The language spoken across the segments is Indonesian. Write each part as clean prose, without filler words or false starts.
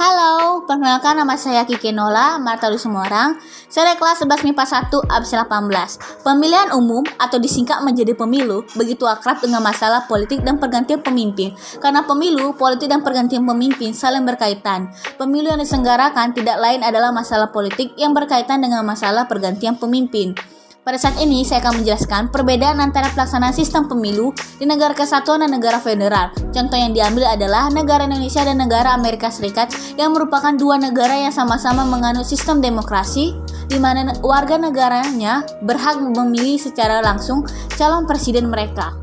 Halo, perkenalkan nama saya Kiki Nola Martalu Semarang. Saya kelas 11 MIPA 1 absen 18. Pemilihan umum atau disingkat menjadi pemilu begitu akrab dengan masalah politik dan pergantian pemimpin. Karena pemilu, politik dan pergantian pemimpin saling berkaitan. Pemilu yang diselenggarakan tidak lain adalah masalah politik yang berkaitan dengan masalah pergantian pemimpin. Pada saat ini, saya akan menjelaskan perbedaan antara pelaksanaan sistem pemilu di negara kesatuan dan negara federal. Contoh yang diambil adalah negara Indonesia dan negara Amerika Serikat yang merupakan dua negara yang sama-sama menganut sistem demokrasi, di mana warga negaranya berhak memilih secara langsung calon presiden mereka.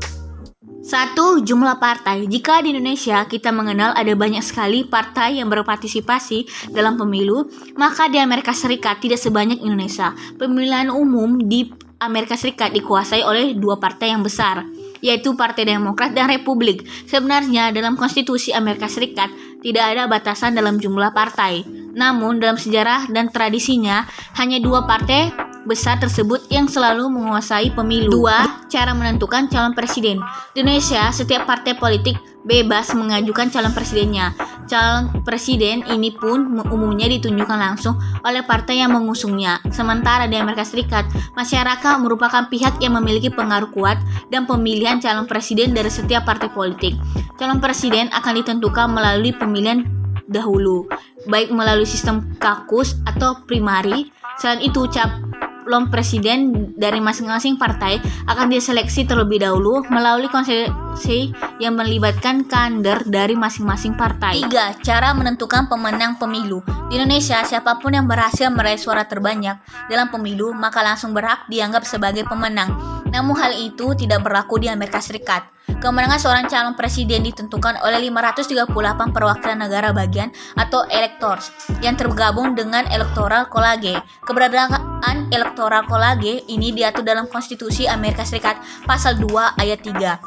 1. Jumlah partai. Jika di Indonesia kita mengenal ada banyak sekali partai yang berpartisipasi dalam pemilu, maka di Amerika Serikat tidak sebanyak Indonesia. Pemilihan umum di Amerika Serikat dikuasai oleh dua partai yang besar, yaitu Partai Demokrat dan Republik. Sebenarnya dalam konstitusi Amerika Serikat tidak ada batasan dalam jumlah partai. Namun dalam sejarah dan tradisinya hanya dua partai besar tersebut yang selalu menguasai pemilu. 2. Cara menentukan calon presiden. Di Indonesia, setiap partai politik bebas mengajukan calon presidennya. Calon presiden ini pun umumnya ditunjukkan langsung oleh partai yang mengusungnya. Sementara di Amerika Serikat, masyarakat merupakan pihak yang memiliki pengaruh kuat dan pemilihan calon presiden dari setiap partai politik. Calon presiden akan ditentukan melalui pemilihan dahulu, baik melalui sistem caucus atau primary. Selain itu, calon presiden dari masing-masing partai akan diseleksi terlebih dahulu melalui konsensus yang melibatkan kader dari masing-masing partai. 3. Cara menentukan pemenang pemilu. Di Indonesia, siapapun yang berhasil meraih suara terbanyak dalam pemilu maka langsung berhak dianggap sebagai pemenang. Namun hal itu tidak berlaku di Amerika Serikat. Kemenangan seorang calon presiden ditentukan oleh 538 perwakilan negara bagian atau electors yang tergabung dengan electoral college. Keberadaan electoral college ini diatur dalam konstitusi Amerika Serikat pasal 2 ayat 3.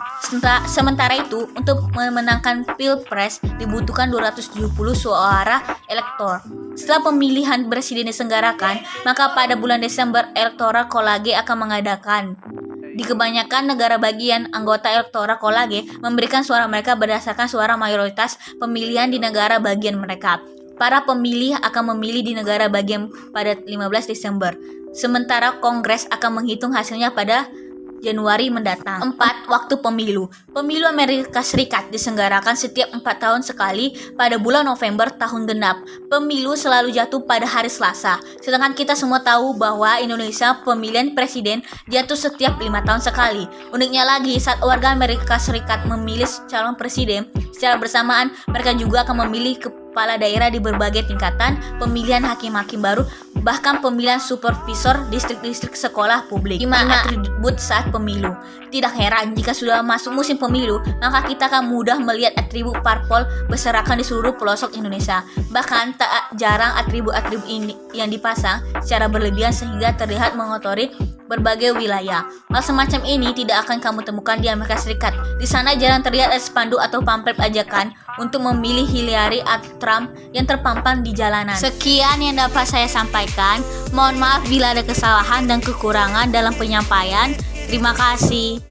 Sementara itu, untuk memenangkan pilpres dibutuhkan 270 suara elektor. Setelah pemilihan presiden diselenggarakan, maka pada bulan Desember electoral college akan mengadakan. Di kebanyakan negara bagian, anggota electoral college memberikan suara mereka berdasarkan suara mayoritas pemilihan di negara bagian mereka. Para pemilih akan memilih di negara bagian pada 15 Desember, sementara Kongres akan menghitung hasilnya pada Januari mendatang. 4. Waktu pemilu. Pemilu Amerika Serikat diselenggarakan setiap 4 tahun sekali pada bulan November tahun genap. Pemilu selalu jatuh pada hari Selasa. Sedangkan kita semua tahu bahwa Indonesia pemilihan presiden jatuh setiap 5 tahun sekali. Uniknya lagi, saat warga Amerika Serikat memilih calon presiden, secara bersamaan mereka juga akan memilih kepala daerah di berbagai tingkatan, pemilihan hakim-hakim baru, bahkan pemilihan supervisor distrik-distrik sekolah publik. 5. Atribut saat pemilu. Tidak heran jika sudah masuk musim pemilu, maka kita akan mudah melihat atribut parpol berserakan di seluruh pelosok Indonesia. Bahkan tak jarang atribut-atribut ini yang dipasang secara berlebihan sehingga terlihat mengotori berbagai wilayah. Hal semacam ini tidak akan kamu temukan di Amerika Serikat. Di sana jarang terlihat ada spanduk atau pamflet ajakan untuk memilih Hillary atau Trump yang terpampang di jalanan. Sekian yang dapat saya sampaikan. Mohon maaf bila ada kesalahan dan kekurangan dalam penyampaian. Terima kasih.